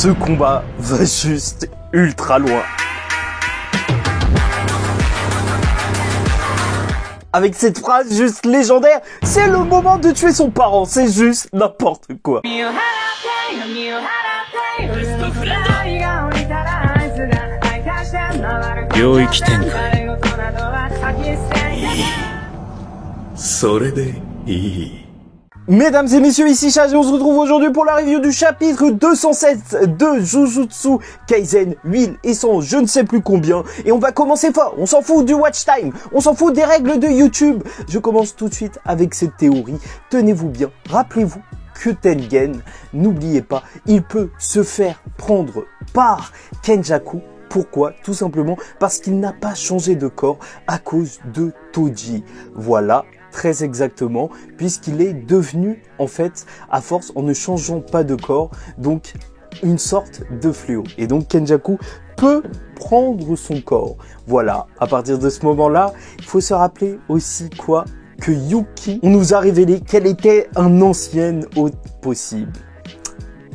Ce combat va juste ultra loin. Avec cette phrase juste légendaire, c'est le moment de tuer son parent, c'est juste n'importe quoi. Mesdames et messieurs, ici Chage et on se retrouve aujourd'hui pour la review du chapitre 207 de Jujutsu Kaisen, huile et son je ne sais plus combien. Et on va commencer fort, on s'en fout du watch time, on s'en fout des règles de YouTube. Je commence tout de suite avec cette théorie. Tenez-vous bien, rappelez-vous que Tengen, n'oubliez pas, il peut se faire prendre par Kenjaku. Pourquoi? Tout simplement parce qu'il n'a pas changé de corps à cause de Toji. Voilà. Très exactement, puisqu'il est devenu, en fait, à force, en ne changeant pas de corps, donc une sorte de fléau. Et donc Kenjaku peut prendre son corps. Voilà, à partir de ce moment-là, il faut se rappeler aussi quoi? Que Yuki, on nous a révélé qu'elle était un ancienne hôte possible.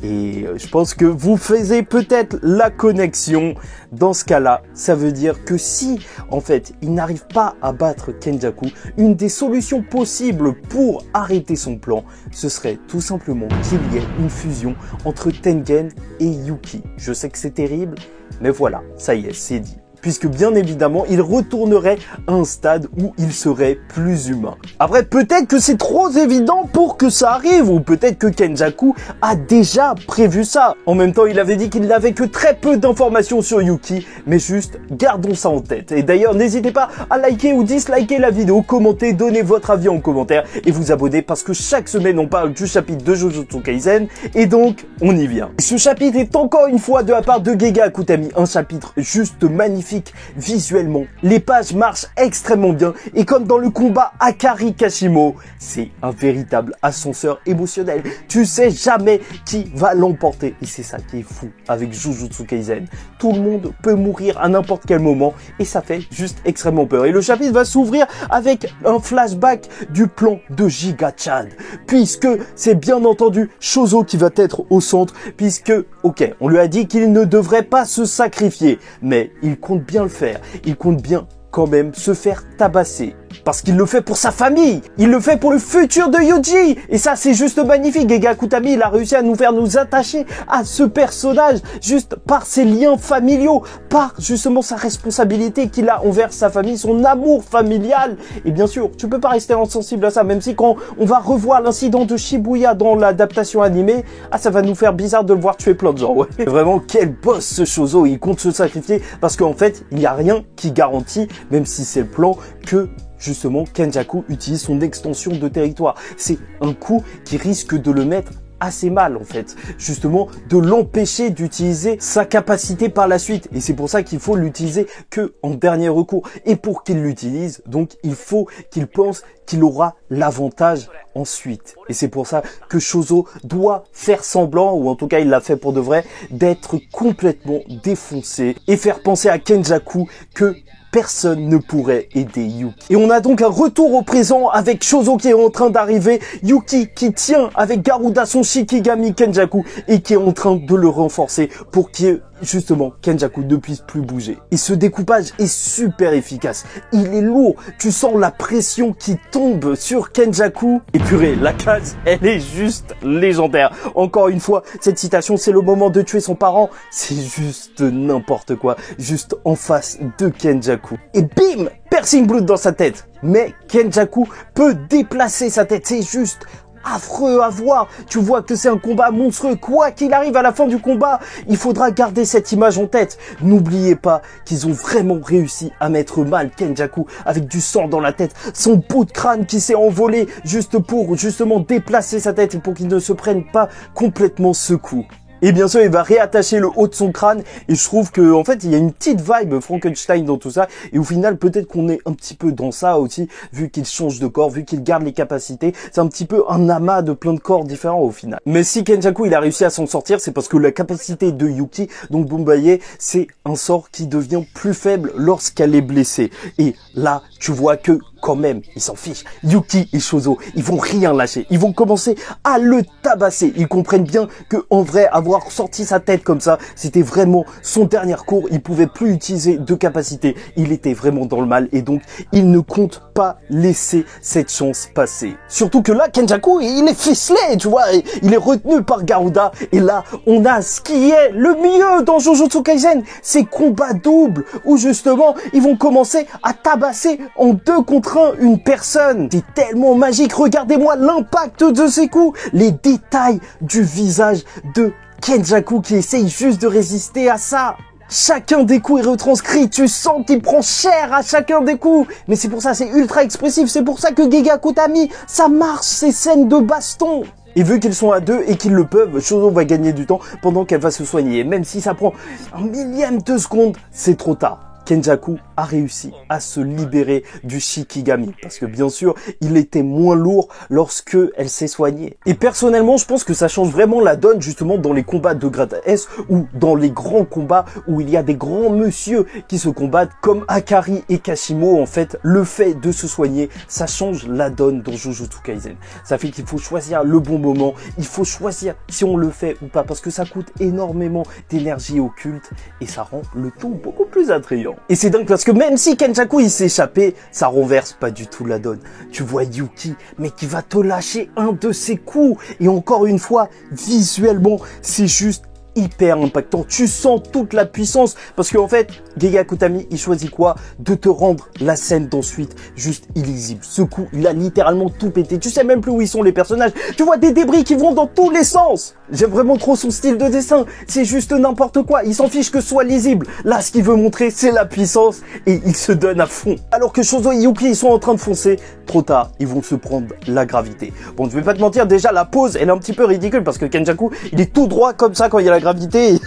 Et je pense que vous faisiez peut-être la connexion. Dans ce cas-là, ça veut dire que si, en fait, il n'arrive pas à battre Kenjaku, une des solutions possibles pour arrêter son plan, ce serait tout simplement qu'il y ait une fusion entre Tengen et Yuki. Je sais que c'est terrible, mais voilà, ça y est, c'est dit. Puisque bien évidemment, il retournerait à un stade où il serait plus humain. Après, peut-être que c'est trop évident pour que ça arrive, ou peut-être que Kenjaku a déjà prévu ça. En même temps, il avait dit qu'il n'avait que très peu d'informations sur Yuki, mais juste gardons ça en tête. Et d'ailleurs, n'hésitez pas à liker ou disliker la vidéo, commenter, donner votre avis en commentaire et vous abonner parce que chaque semaine on parle du chapitre de Jujutsu Kaisen et donc on y vient. Ce chapitre est encore une fois de la part de Gege Akutami, un chapitre juste magnifique. Visuellement, les pages marchent extrêmement bien et comme dans le combat Akari Kashimo, c'est un véritable ascenseur émotionnel. Tu sais jamais qui va l'emporter et c'est ça qui est fou avec Jujutsu Kaisen. Tout le monde peut mourir à n'importe quel moment et ça fait juste extrêmement peur. Et le chapitre va s'ouvrir avec un flashback du plan de Giga-chan puisque c'est bien entendu Chozo qui va être au centre puisque, ok, on lui a dit qu'il ne devrait pas se sacrifier mais il compte bien le faire, il compte bien quand même se faire tabasser. Parce qu'il le fait pour sa famille, il le fait pour le futur de Yuji. Et ça c'est juste magnifique, Gege Akutami il a réussi à nous faire nous attacher à ce personnage juste par ses liens familiaux, par justement sa responsabilité qu'il a envers sa famille, son amour familial. Et bien sûr, tu peux pas rester insensible à ça, même si quand on va revoir l'incident de Shibuya dans l'adaptation animée, ah ça va nous faire bizarre de le voir tuer plein de gens. Ouais. Vraiment quel boss ce Chozo, il compte se sacrifier parce qu'en fait il n'y a rien qui garantit, même si c'est le plan, que justement Kenjaku utilise son extension de territoire. C'est un coup qui risque de le mettre assez mal en fait, justement de l'empêcher d'utiliser sa capacité par la suite et c'est pour ça qu'il faut l'utiliser que en dernier recours et pour qu'il l'utilise donc il faut qu'il pense qu'il aura l'avantage ensuite et c'est pour ça que Chozo doit faire semblant ou en tout cas il l'a fait pour de vrai d'être complètement défoncé et faire penser à Kenjaku que personne ne pourrait aider Yuki. Et on a donc un retour au présent avec Chozo qui est en train d'arriver, Yuki qui tient avec Garuda son Shikigami Kenjaku et qui est en train de le renforcer pour qu'il justement Kenjaku ne puisse plus bouger. Et ce découpage est super efficace. Il est lourd. Tu sens la pression qui tombe sur Kenjaku. Et purée, la case, elle est juste légendaire. Encore une fois, cette citation, c'est le moment de tuer son parent. C'est juste n'importe quoi. Juste en face de Kenjaku. Et bim! Piercing blood dans sa tête. Mais Kenjaku peut déplacer sa tête. C'est juste affreux à voir. Tu vois que c'est un combat monstrueux. Quoi qu'il arrive à la fin du combat, il faudra garder cette image en tête. N'oubliez pas qu'ils ont vraiment réussi à mettre mal Kenjaku avec du sang dans la tête. Son bout de crâne qui s'est envolé juste pour justement déplacer sa tête et pour qu'il ne se prenne pas complètement ce coup. Et bien sûr, il va réattacher le haut de son crâne. Et je trouve que, en fait, il y a une petite vibe Frankenstein dans tout ça. Et au final, peut-être qu'on est un petit peu dans ça aussi, vu qu'il change de corps, vu qu'il garde les capacités. C'est un petit peu un amas de plein de corps différents au final. Mais si Kenjaku, il a réussi à s'en sortir, c'est parce que la capacité de Yuki, donc Bombaye, c'est un sort qui devient plus faible lorsqu'elle est blessée. Et là, tu vois que quand même, ils s'en fichent. Yuki et Chozo, ils vont rien lâcher. Ils vont commencer à le tabasser. Ils comprennent bien que en vrai, avoir sorti sa tête comme ça, c'était vraiment son dernier cours. Il pouvait plus utiliser de capacité. Il était vraiment dans le mal et donc il ne compte pas laisser cette chance passer. Surtout que là, Kenjaku, il est ficelé, tu vois. Il est retenu par Garuda. Et là, on a ce qui est le mieux dans Jujutsu Kaisen, ces combats doubles où justement, ils vont commencer à tabasser en 2 contre 1 une personne. C'est tellement magique. Regardez-moi l'impact de ces coups, les détails du visage de Kenjaku qui essaye juste de résister à ça. Chacun des coups est retranscrit, tu sens qu'il prend cher à chacun des coups. Mais c'est pour ça, c'est ultra expressif, c'est pour ça que Gege Akutami, ça marche ces scènes de baston. Et vu qu'ils sont à 2 et qu'ils le peuvent, Chozo va gagner du temps pendant qu'elle va se soigner. Et même si ça prend un millième de seconde, c'est trop tard. Kenjaku a réussi à se libérer du Shikigami. Parce que bien sûr, il était moins lourd lorsque elle s'est soignée. Et personnellement, je pense que ça change vraiment la donne justement dans les combats de grade S ou dans les grands combats où il y a des grands messieurs qui se combattent comme Akari et Kashimo. En fait, le fait de se soigner, ça change la donne dans Jujutsu Kaisen. Ça fait qu'il faut choisir le bon moment. Il faut choisir si on le fait ou pas parce que ça coûte énormément d'énergie occulte et ça rend le tout beaucoup plus attrayant. Et c'est dingue parce que même si Kenjaku il s'est échappé, ça renverse pas du tout la donne. Tu vois Yuki, mais qui va te lâcher un de ses coups. Et encore une fois, visuellement, c'est juste hyper impactant. Tu sens toute la puissance parce qu'en fait, Gege Akutami, il choisit quoi? De te rendre la scène d'ensuite juste illisible. Ce coup, il a littéralement tout pété. Tu sais même plus où ils sont les personnages. Tu vois des débris qui vont dans tous les sens. J'aime vraiment trop son style de dessin. C'est juste n'importe quoi. Il s'en fiche que ce soit lisible. Là, ce qu'il veut montrer, c'est la puissance et il se donne à fond. Alors que Chozo et Yuki, ils sont en train de foncer. Trop tard, ils vont se prendre la gravité. Bon, je vais pas te mentir, déjà, la pose, elle est un petit peu ridicule parce que Kenjaku, il est tout droit comme ça quand il y a la gravité.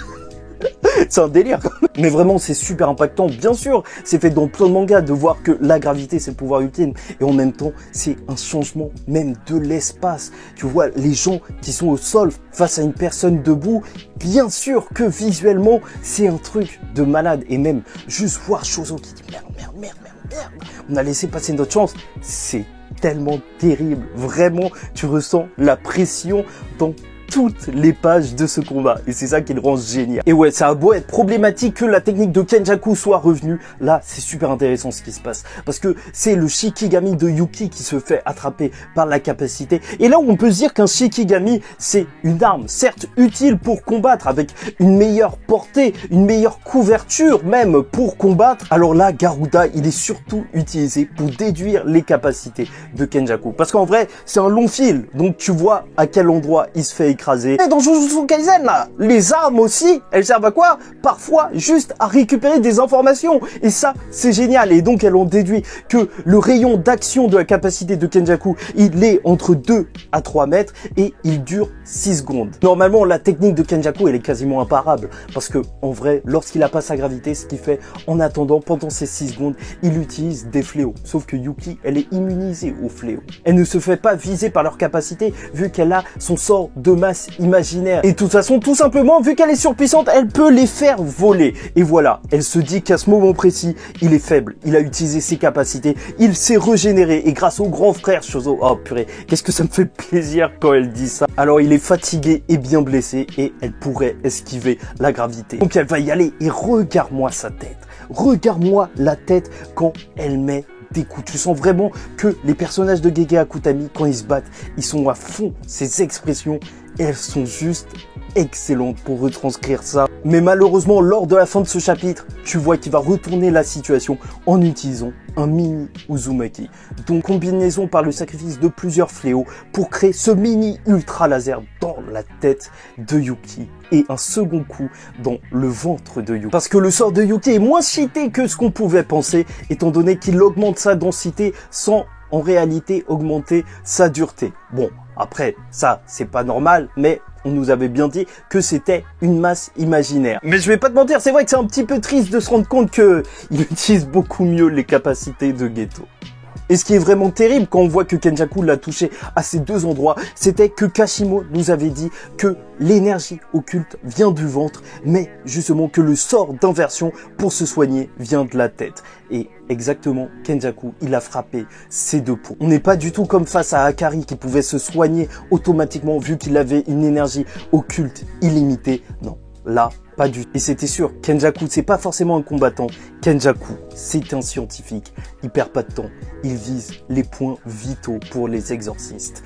C'est un délire. Mais vraiment, c'est super impactant. Bien sûr, c'est fait dans plein de mangas de voir que la gravité, c'est le pouvoir ultime. Et en même temps, c'est un changement même de l'espace. Tu vois, les gens qui sont au sol face à une personne debout, bien sûr que visuellement, c'est un truc de malade. Et même, juste voir Chozo qui dit merde, merde, merde, merde, merde. On a laissé passer notre chance. C'est tellement terrible. Vraiment, tu ressens la pression dans toutes les pages de ce combat et c'est ça qui le rend génial. Et ouais, ça a beau être problématique que la technique de Kenjaku soit revenue, là c'est super intéressant ce qui se passe parce que c'est le Shikigami de Yuki qui se fait attraper par la capacité et là où on peut se dire qu'un Shikigami c'est une arme certes utile pour combattre avec une meilleure portée, une meilleure couverture même pour combattre, alors là Garuda il est surtout utilisé pour déduire les capacités de Kenjaku parce qu'en vrai c'est un long fil donc tu vois à quel endroit il se fait écraser. Et dans Jujutsu Kaisen, là, les armes aussi, elles servent à quoi? Parfois, juste à récupérer des informations. Et ça, c'est génial. Et donc, elles ont déduit que le rayon d'action de la capacité de Kenjaku, il est entre 2 à 3 mètres et il dure 6 secondes. Normalement, la technique de Kenjaku, elle est quasiment imparable. Parce que, en vrai, lorsqu'il a pas sa gravité, ce qu'il fait, en attendant, pendant ces 6 secondes, il utilise des fléaux. Sauf que Yuki, elle est immunisée aux fléaux. Elle ne se fait pas viser par leur capacité, vu qu'elle a son sort de masse imaginaire. Et de toute façon, tout simplement, vu qu'elle est surpuissante, elle peut les faire voler. Et voilà, elle se dit qu'à ce moment précis, il est faible. Il a utilisé ses capacités, il s'est régénéré. Et grâce au grand frère Chozo, oh purée, qu'est-ce que ça me fait plaisir quand elle dit ça. Alors il est fatigué et bien blessé et elle pourrait esquiver la gravité. Donc elle va y aller et regarde-moi sa tête. Regarde-moi la tête quand elle met des coups. Tu sens vraiment que les personnages de Gege Akutami, quand ils se battent, ils sont à fond. Ces expressions, elles sont juste excellentes pour retranscrire ça. Mais malheureusement, lors de la fin de ce chapitre, tu vois qu'il va retourner la situation en utilisant un mini Uzumaki. Donc combinaison par le sacrifice de plusieurs fléaux pour créer ce mini ultra laser dans la tête de Yuki. Et un second coup dans le ventre de Yuki. Parce que le sort de Yuki est moins cheaté que ce qu'on pouvait penser, étant donné qu'il augmente sa densité sans en réalité augmenter sa dureté. Bon, après, ça, c'est pas normal, mais on nous avait bien dit que c'était une masse imaginaire. Mais je vais pas te mentir, c'est vrai que c'est un petit peu triste de se rendre compte que il utilise beaucoup mieux les capacités de Geto. Et ce qui est vraiment terrible quand on voit que Kenjaku l'a touché à ces deux endroits, c'était que Kashimo nous avait dit que l'énergie occulte vient du ventre, mais justement que le sort d'inversion pour se soigner vient de la tête. Et exactement, Kenjaku, il a frappé ces deux points. On n'est pas du tout comme face à Akari qui pouvait se soigner automatiquement vu qu'il avait une énergie occulte illimitée. Non, là, pas du tout. Et c'était sûr, Kenjaku, c'est pas forcément un combattant. Kenjaku, c'est un scientifique. Il perd pas de temps. Il vise les points vitaux pour les exorcistes.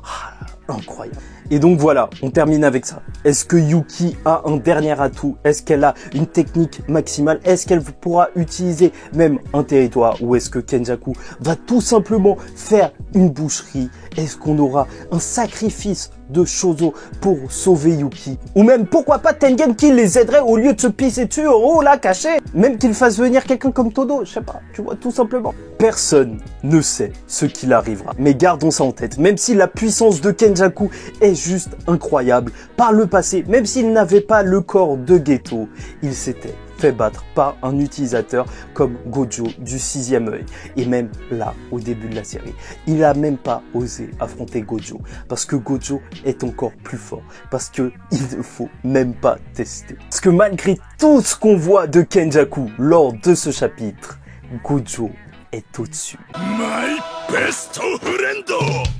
Ah, incroyable. Et donc voilà, on termine avec ça. Est-ce que Yuki a un dernier atout? Est-ce qu'elle a une technique maximale? Est-ce qu'elle pourra utiliser même un territoire? Ou est-ce que Kenjaku va tout simplement faire une boucherie? Est-ce qu'on aura un sacrifice de Chozo pour sauver Yuki? Ou même, pourquoi pas Tengen qui les aiderait au lieu de se pisser dessus en haut là, caché? Même qu'il fasse venir quelqu'un comme Todo, je sais pas, tu vois, tout simplement. Personne ne sait ce qu'il arrivera. Mais gardons ça en tête, même si la puissance de Kenjaku est juste incroyable. Par le passé, même s'il n'avait pas le corps de Geto, il s'était fait battre par un utilisateur comme Gojo du 6e œil. Et même là, au début de la série, il a même pas osé affronter Gojo. Parce que Gojo est encore plus fort. Parce que il ne faut même pas tester. Parce que malgré tout ce qu'on voit de Kenjaku lors de ce chapitre, Gojo est au-dessus. My best friend!